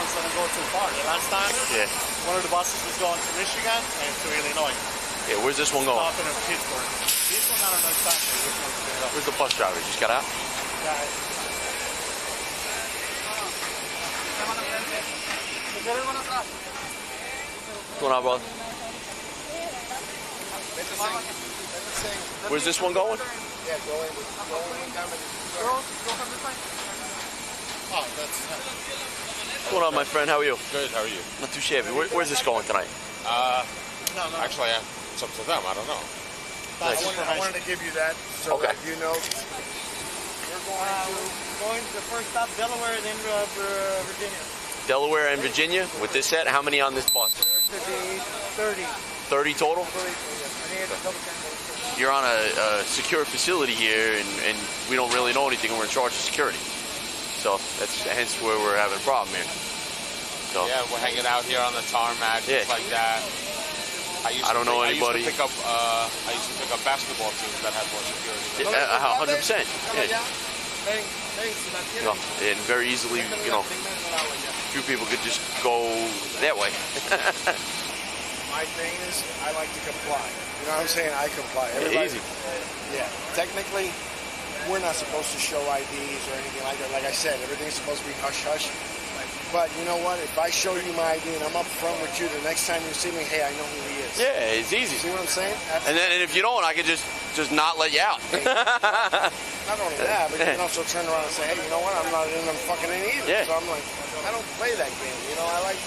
buses don't go too far. The last time, one of the buses was going to Michigan and to Illinois. Yeah, where's this one going? Stopping in Pittsburgh. This one, I don't know exactly which one's going up. Where's the bus driver? Just got out? Yeah. What's going on, brother? Where's this one going? Yeah, going down the girls. Oh, that's What's going on, my friend? How are you? Good, how are you? Not too shabby. Where's this going tonight? no. Actually, it's up to them. I don't know. Nice. I wanted to give you that so that you know. We're going to the first stop, Delaware, then Virginia. Delaware and Virginia with this set. How many on this bus? There should be 30. 30 total? You're on a secure facility here, and we don't really know anything. We're in charge of security. So that's hence where we're having a problem here. So yeah, we're hanging out here on the tarmac, just like that. I don't know anybody. I used to pick up basketball teams that had more security. 100%. Yeah. Thanks. You know, and very easily, you know, few people could just go that way. My thing is, I like to comply. You know what I'm saying? I comply. Easy. Yeah. Technically, we're not supposed to show IDs or anything like that. Like I said, everything's supposed to be hush-hush. But you know what? If I show you my ID and I'm up front with you, the next time you see me, hey, I know who he is. Yeah, it's easy. See what I'm saying? And if you don't, I could just not let you out. Not only that, but you can also turn around and say, hey, you know what? I'm not in them fucking in either. Yeah. So I'm like, I don't play that game. You know, I like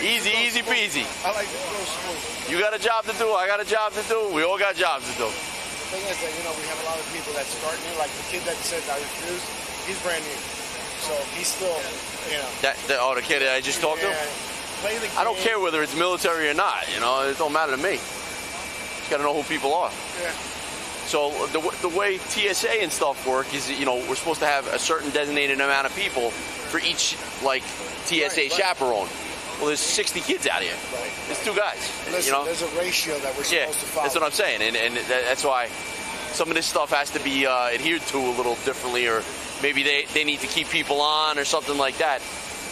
easy peasy. I like to go smooth. You got a job to do. I got a job to do. We all got jobs to do. The thing is that, you know, we have a lot of people that start new. Like the kid that said I refused, he's brand new. So he's still, you know. The kid that I just talked to? Play the game. I don't care whether it's military or not. You know, it don't matter to me. Just got to know who people are. Yeah. So the way TSA and stuff work is, you know, we're supposed to have a certain designated amount of people for each, like, TSA chaperone. Well, there's 60 kids out here. Right. There's 2 guys. Listen, you know? there's a ratio that we're supposed to follow. That's what I'm saying, and that's why some of this stuff has to be adhered to a little differently, or maybe they need to keep people on or something like that.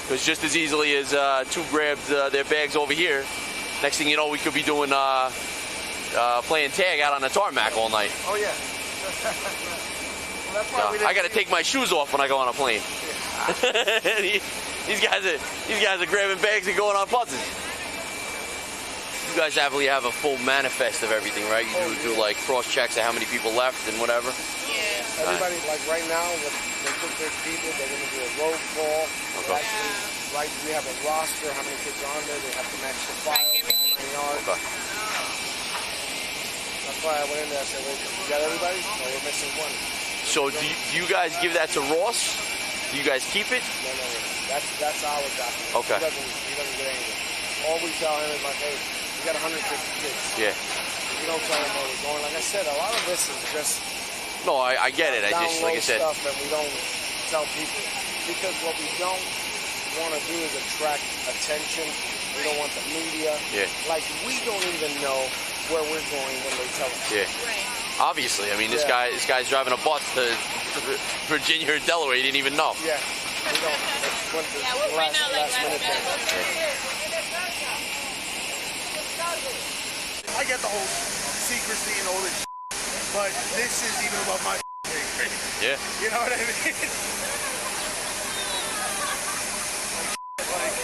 Because just as easily as 2 grabbed their bags over here, next thing you know, we could be doing playing tag out on the tarmac all night. Oh yeah. Well, that's why I got to take my shoes off when I go on a plane. Yeah. These guys are grabbing bags and going on buses. You guys have a full manifest of everything, right? You do like cross checks of how many people left and whatever. Yeah. Everybody, like right now, when they put their people, they're going to do a roll call. Okay. Actually, right, we have a roster, how many kids are on there. They have to match the file, all 9 yards. Okay. That's why I went in there and said, wait, you got everybody? No, we're missing one. So do you guys give that to Ross? Do you guys keep it? No. That's our document. Okay. He doesn't get anything. All we tell him is like, hey, we got 150 kids. Yeah. We don't tell him where we're going. Like I said, a lot of this is just... No, I get it. I just, like I said... stuff that we don't tell people. Because what we don't want to do is attract attention. We don't want the media. Yeah. Like, we don't even know where we're going when they tell us. Yeah. Right. Obviously. I mean, this guy's driving a bus to Virginia or Delaware. He didn't even know. Yeah. We don't. Last minute thing. I get the whole secrecy and all this shit, but this is even above my thing. Yeah. You know what I mean? Like,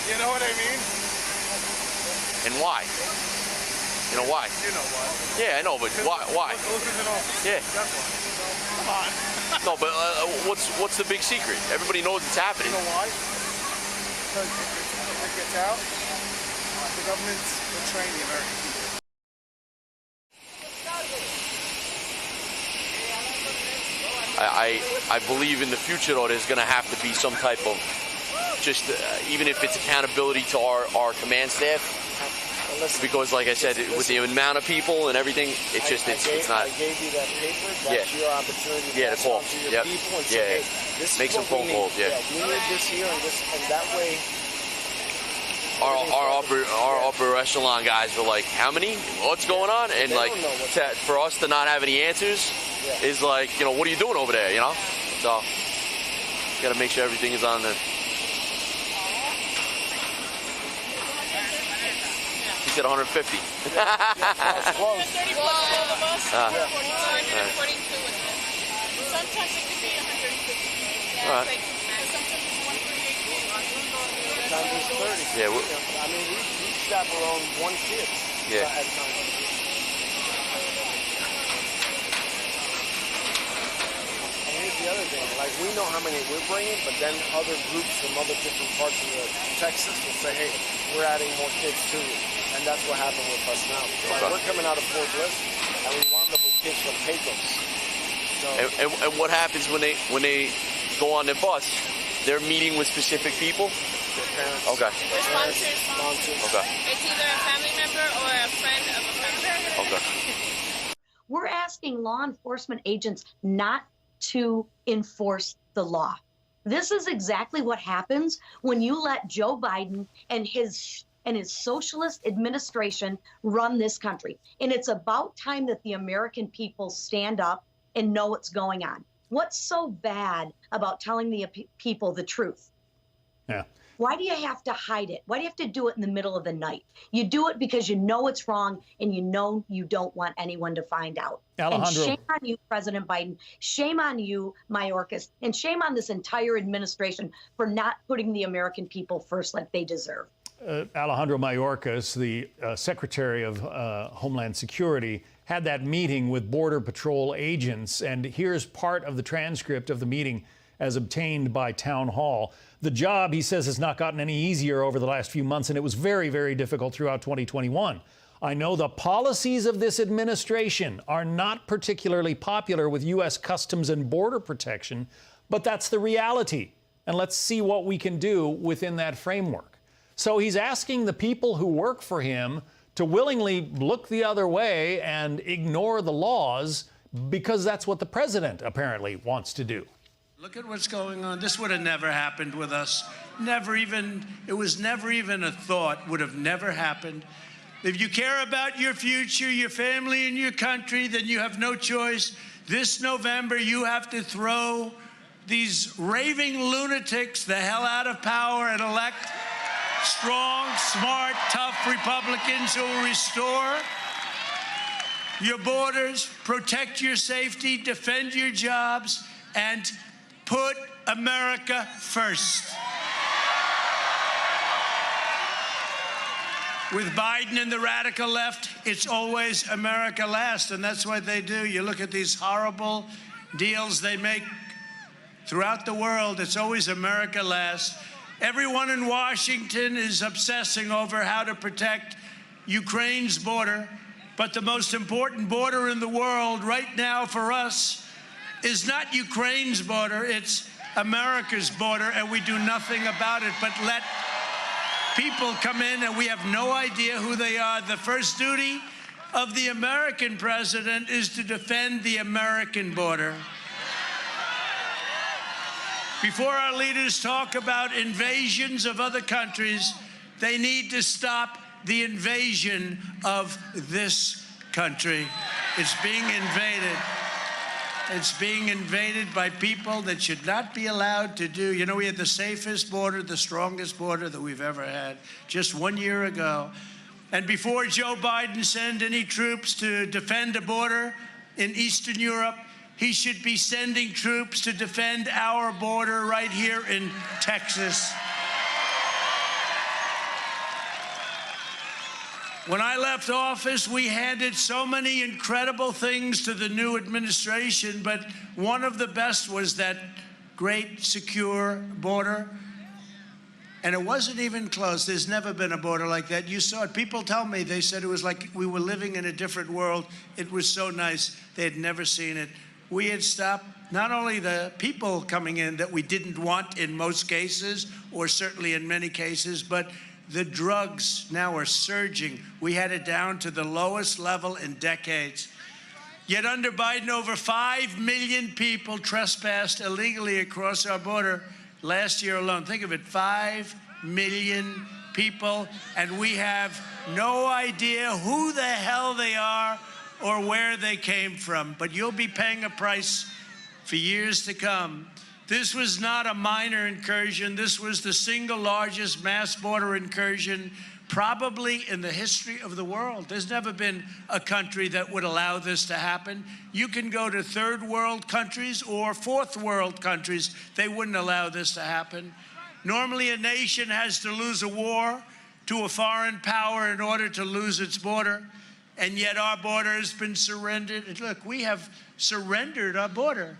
you know what I mean? And why? You know why? You know why. Yeah, I know, but why? Yeah. That's why. Come on. No, but what's the big secret? Everybody knows it's happening. You know why? Because if it gets out, the government's betraying the American people. I believe in the future, though, there's going to have to be some type of just, even if it's accountability to our command staff. Listen, because, like I said, with the amount of people and everything, it's just, it's not. I gave you that paper. That's your opportunity to pass on to your people and say, hey, this make is some phone calls. Yeah, we need this here and this, and that way. Our upper echelon guys were like, how many? What's going on? And like, for us to not have any answers is like, you know, what are you doing over there? You know, so Got to make sure everything is on there. He said 150. That's close. 30 plus all of us. 142 with it. Sometimes it could be 150. All right. Sometimes it's 138. Sometimes it's 30. Yeah, I mean, we chaperone one kid at times. And here's the other thing. Like, we know how many we're bringing, but then other groups from other different parts of Texas will say, hey, we're adding more kids to you. And that's what happened with us now. Like, we're coming out of Fort Bliss, and we wound up with kids from Pecos. So, and what happens when they go on the bus? They're meeting with specific people? their parents. Okay. Their sponsors. Okay. It's either a family member or a friend of a friend. Okay. We're asking law enforcement agents not to enforce the law. This is exactly what happens when you let Joe Biden and his socialist administration run this country. And it's about time that the American people stand up and know what's going on. What's so bad about telling the people the truth? Yeah. Why do you have to hide it? Why do you have to do it in the middle of the night? You do it because you know it's wrong and you know you don't want anyone to find out. Alejandro. And shame on you, President Biden. Shame on you, Mayorkas. And shame on this entire administration for not putting the American people first like they deserve. Alejandro Mayorkas, the Secretary of Homeland Security, had that meeting with Border Patrol agents. And here's part of the transcript of the meeting as obtained by Town Hall. The job, he says, has not gotten any easier over the last few months, and it was very, very difficult throughout 2021. I know the policies of this administration are not particularly popular with U.S. Customs and Border Protection, but that's the reality. And let's see what we can do within that framework. So he's asking the people who work for him to willingly look the other way and ignore the laws because that's what the president apparently wants to do. Look at what's going on. This would have never happened with us. It was never even a thought, would have never happened. If you care about your future, your family, and your country, then you have no choice. This November, you have to throw these raving lunatics the hell out of power and elect strong, smart, tough Republicans who will restore your borders, protect your safety, defend your jobs, and put America first. With Biden and the radical left, it's always America last, and that's what they do. You look at these horrible deals they make throughout the world, it's always America last. Everyone in Washington is obsessing over how to protect Ukraine's border, but the most important border in the world right now for us is not Ukraine's border, it's America's border, and we do nothing about it but let people come in and we have no idea who they are. The first duty of the American president is to defend the American border. Before our leaders talk about invasions of other countries, they need to stop the invasion of this country. It's being invaded. It's being invaded by people that should not be allowed to do. You know, we had the safest border, the strongest border that we've ever had just 1 year ago. And before Joe Biden sent any troops to defend a border in Eastern Europe, he should be sending troops to defend our border right here in Texas. When I left office, we handed so many incredible things to the new administration, but one of the best was that great secure border. And it wasn't even close. There's never been a border like that. You saw it. People tell me, they said it was like we were living in a different world. It was so nice. They had never seen it. We had stopped not only the people coming in that we didn't want in most cases, or certainly in many cases, but the drugs now are surging. We had it down to the lowest level in decades. Yet under Biden, over 5 million people trespassed illegally across our border last year alone. Think of it, 5 million people, and we have no idea who the hell they are or where they came from. But you'll be paying a price for years to come This was not a minor incursion. This was the single largest mass border incursion probably in the history of the world. There's never been a country that would allow this to happen. You can go to third world countries or fourth world countries. They wouldn't allow this to happen. Normally, a nation has to lose a war to a foreign power in order to lose its border. And yet our border has been surrendered. And look, we have surrendered our border.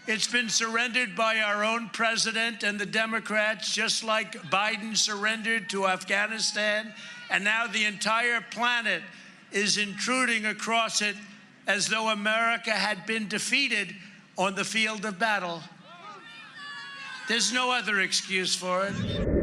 It's been surrendered by our own president and the Democrats, just like Biden surrendered to Afghanistan. And now the entire planet is intruding across it as though America had been defeated on the field of battle. There's no other excuse for it.